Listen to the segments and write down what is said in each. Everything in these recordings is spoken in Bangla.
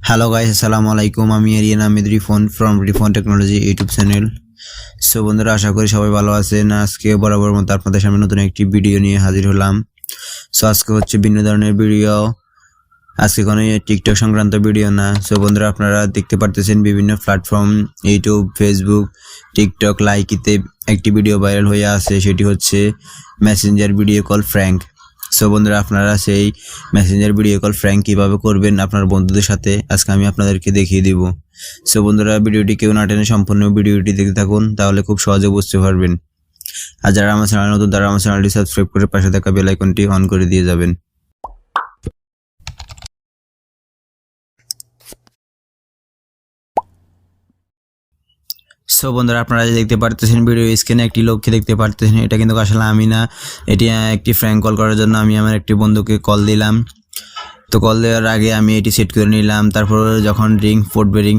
Hello guys, Assalamu Alaikum. আমি Ariyan Ahmed from Ripon Technology YouTube channel. So বন্ধুরা, আশা করি সবাই ভালো আছেন। আজকে বরাবর মতো আপনাদের সামনে নতুন একটি ভিডিও নিয়ে হাজির হলাম। সো আজকে হচ্ছে ভিন্ন ধরনের ভিডিও, আজকে কোনো টিকটক সংক্রান্ত ভিডিও না। সো বন্ধুরা, আপনারা দেখতে পারতেছেন বিভিন্ন প্ল্যাটফর্ম ইউটিউব, ফেসবুক, টিকটক লাইকিতে একটি ভিডিও ভাইরাল হয়ে আছে, সেটি হচ্ছে Messenger video call prank. So বন্ধুরা, আপনারা সেই মেসেঞ্জার ভিডিও কল ফ্র্যাঙ্ক কীভাবে করবেন আপনার বন্ধুদের সাথে আজকে আমি আপনাদেরকে দেখিয়ে দিব। সো বন্ধুরা, ভিডিওটি কেউ না টেনে সম্পূর্ণ ভিডিওটি দেখতে থাকুন, তাহলে খুব সহজে বুঝতে পারবেন। আর যারা আমার চ্যানেল নতুন, তারা আমার চ্যানেলটি সাবস্ক্রাইব করে পাশে থাকা বেল আইকনটি অন করে দিয়ে যাবেন। সো বন্ধুরা, আপনারা দেখতে পারতেছেন ভিডিও স্ক্রিনে একটি লোককে দেখতে পারতেছেন। এটা কিন্তু আসলে আমি না, এটি একটি ফ্র্যাঙ্ক কল করার জন্য আমি আমার একটি বন্ধুকে কল দিলাম। তো কল দেওয়ার আগে আমি এটি সেট করে নিলাম। তারপর যখন রিং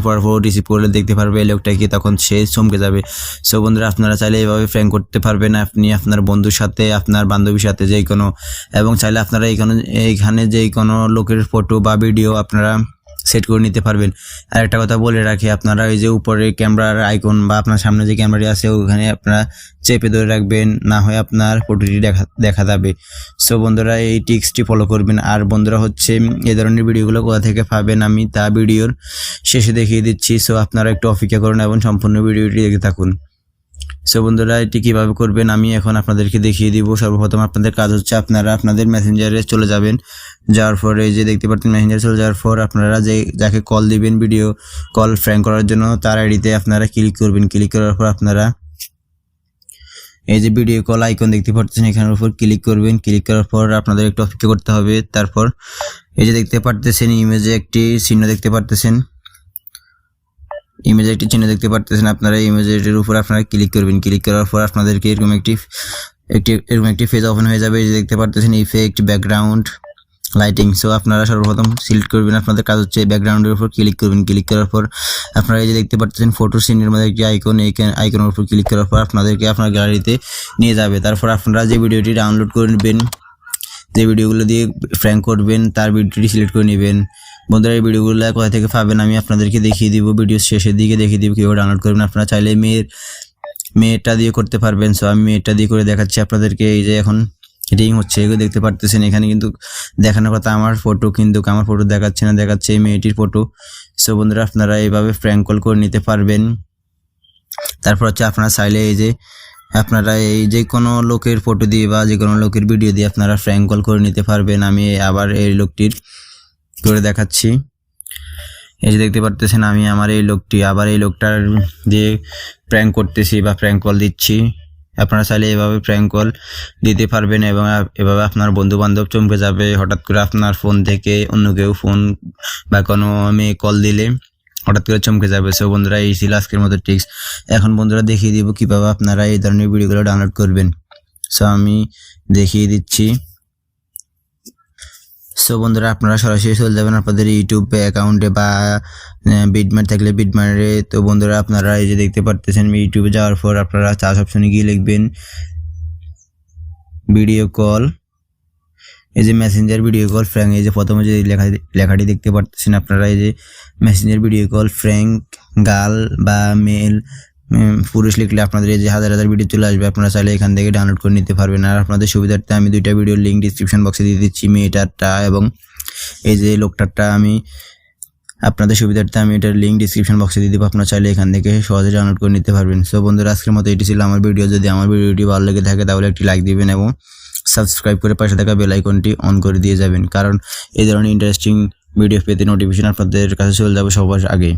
পড়ার পর রিসিভ করলে দেখতে পারবে এই লোকটাকে, তখন সে চমকে যাবে। সো বন্ধুরা, আপনারা চাইলে এইভাবে ফ্র্যাঙ্ক করতে পারবেন আপনি আপনার বন্ধুর সাথে, আপনার বান্ধবীর সাথে, যে কোনো, এবং চাইলে আপনারা এইখানে যে কোনো লোকের ফটো বা ভিডিও আপনারা সেট করে নিতে পারবেন। আর একটা কথা বলে রাখি, আপনারা এই যে উপরে ক্যামেরার আইকন বা আপনার সামনে যে ক্যামেরাটি আছে ওখানে আপনারা চেপে ধরে রাখবেন, না হয় আপনার ফটোটি দেখা যাবে। সো বন্ধুরা, এই টিক্সটি ফলো করবেন। আর বন্ধুরা হচ্ছে এই ধরনের ভিডিওগুলো কোথা থেকে পাবেন আমি তা ভিডিওর শেষে দেখিয়ে দিচ্ছি। সো আপনারা একটু অপেক্ষা করুন এবং সম্পূর্ণ ভিডিওটি দেখতে থাকুন। সো বন্ধুরা, এটি কীভাবে করবেন আমি এখন আপনাদেরকে দেখিয়ে দিব। সর্বপ্রথম আপনাদের কাজ হচ্ছে আপনারা আপনাদের মেসেঞ্জারে চলে যাবেন। যাওয়ার পরে এই যে দেখতে পাচ্ছেন মেসেঞ্জারে চলে যাওয়ার পর আপনারা যাকে কল দিবেন ভিডিও কল ফ্র্যাঙ্ক করার জন্য, তার আইডিতে আপনারা ক্লিক করবেন। ক্লিক করার পর আপনারা এই যে ভিডিও কল আইকন দেখতে পাচ্ছেন, এখানের উপর ক্লিক করবেন। ক্লিক করার পর আপনাদের একটু অপেক্ষা করতে হবে। তারপর এই যে দেখতে পাচ্ছেন ইমেজে একটি চিহ্ন দেখতে পাচ্ছেন, ইমেজে একটি চিহ্ন দেখতে পাচ্ছেন, আপনারা ইমেজের উপর আপনারা ক্লিক করবেন। ক্লিক করার পর আপনাদেরকে এরকম একটি পেজ ওপেন হয়ে যাবে। এই যে দেখতে পাচ্ছেন ইফেক্ট, ব্যাকগ্রাউন্ড, লাইটিং। সো আপনারা সর্বপ্রথম সিলেক্ট করবেন। আপনাদের কাজ হচ্ছে ব্যাকগ্রাউন্ডের উপর ক্লিক করবেন। ক্লিক করার পর আপনারা এই যে দেখতে পাচ্ছেন ফটো সিনের মধ্যে একটি আইকন, এই আইকনের উপর ক্লিক করার পর আপনাদেরকে আপনার গ্যালারিতে নিয়ে যাবে। তারপর আপনারা যে ভিডিওটি ডাউনলোড করবেন, যে ভিডিওগুলো দিয়ে ফ্র্যাঙ্ক করবেন, তার ভিডিওটি সিলেক্ট করে নেবেন। বন্ধুরা, এই ভিডিওগুলো কোথা থেকে পাবেন আমি আপনাদেরকে দেখিয়ে দিব, ভিডিও শেষের দিকে দেখিয়ে দিব কীভাবে ডাউনলোড করবেন। আপনারা চাইলে মেয়েরটা দিয়ে করতে পারবেন। সো আমি মেয়েরটা দিয়ে করে দেখাচ্ছি আপনাদেরকে। এই যে এখন রিং হচ্ছে, এগুলো দেখতে পারতেছেন। এখানে কিন্তু দেখানোর কথা আমার ফটো, কিন্তু আমার ফটো দেখাচ্ছে না, দেখাচ্ছে এই মেয়েটির ফটো। সো বন্ধুরা, আপনারা এইভাবে ফ্র্যাঙ্ক কল করে নিতে পারবেন। তারপর হচ্ছে আপনারা চাইলে এই যে আপনারা এই যে কোনো লোকের ফটো দিয়ে বা যে কোনো লোকের ভিডিও দিয়ে আপনারা ফ্র্যাঙ্ক কল করে নিতে পারবেন। আমি আবার এই লোকটির করে দেখাচ্ছি। এই যে দেখতে পারতেছেন আমি আমার এই লোকটার দিয়ে প্র্যাঙ্ক করতেছি বা প্র্যাঙ্ক কল দিচ্ছি। আপনারা চাইলে এভাবে প্র্যাঙ্ক কল দিতে পারবেন এবং এভাবে আপনার বন্ধু বান্ধব চমকে যাবে। হঠাৎ করে আপনার ফোন থেকে অন্য কেউ ফোন বা কোনো মেয়ে কল দিলে হঠাৎ করে চমকে যাবে। সো বন্ধুরা, এই ছিল আজকের মতো টিক্স। এখন বন্ধুরা দেখিয়ে দিব কীভাবে আপনারা এই ধরনের ভিডিওগুলো ডাউনলোড করবেন। সো আমি দেখিয়ে দিচ্ছি। সো বন্ধুরা, আপনারা সরাসরি চলে যাবেন আপনাদের ইউটিউব অ্যাকাউন্টে বা বিটমার্ট থাকলে বিটমার্টে। তো বন্ধুরা, আপনারা এই যে দেখতে পারতেছেন ইউটিউবে যাওয়ার পর আপনারা সার্চ অপশনে গিয়ে লিখবেন ভিডিও কল, এই যে মেসেঞ্জার ভিডিও কল ফ্র্যাঙ্ক। এই যে প্রথমে যে লেখাটি দেখতে পারতেছেন আপনারা, এই যে Messenger video call prank girl বা মেল পুরুষ লিখলে আপনাদের এই যে হাজার ভিডিও চলে আসবে। আপনারা চাইলে এখান থেকে ডাউনলোড করে নিতে পারবেন। আর আপনাদের সুবিধার্থে আমি দুইটা ভিডিওর লিঙ্ক ডিসক্রিপশন বক্সে দিয়ে দিচ্ছি, মেয়েটারটা এবং এই যে লোকটারটা। আমি আপনাদের সুবিধার্থে আমি এটার লিঙ্ক ডিসক্রিপশন বক্সে দিয়ে দেবো, আপনারা চাইলে এখান থেকে সহজে ডাউনলোড করে নিতে পারবেন। সো বন্ধুরা, আজকের মতো এটি ছিল আমার ভিডিও। যদি আমার ভিডিওটি ভালো লেগে থাকে তাহলে একটি লাইক দিবেন এবং সাবস্ক্রাইব করে পাশে থাকা বেল আইকনটি অন করে দিয়ে যাবেন, কারণ এই ধরনের ইন্টারেস্টিং ভিডিও পেতে নোটিফিকেশন আপনাদের কাছে চলে যাবে সবার আগে।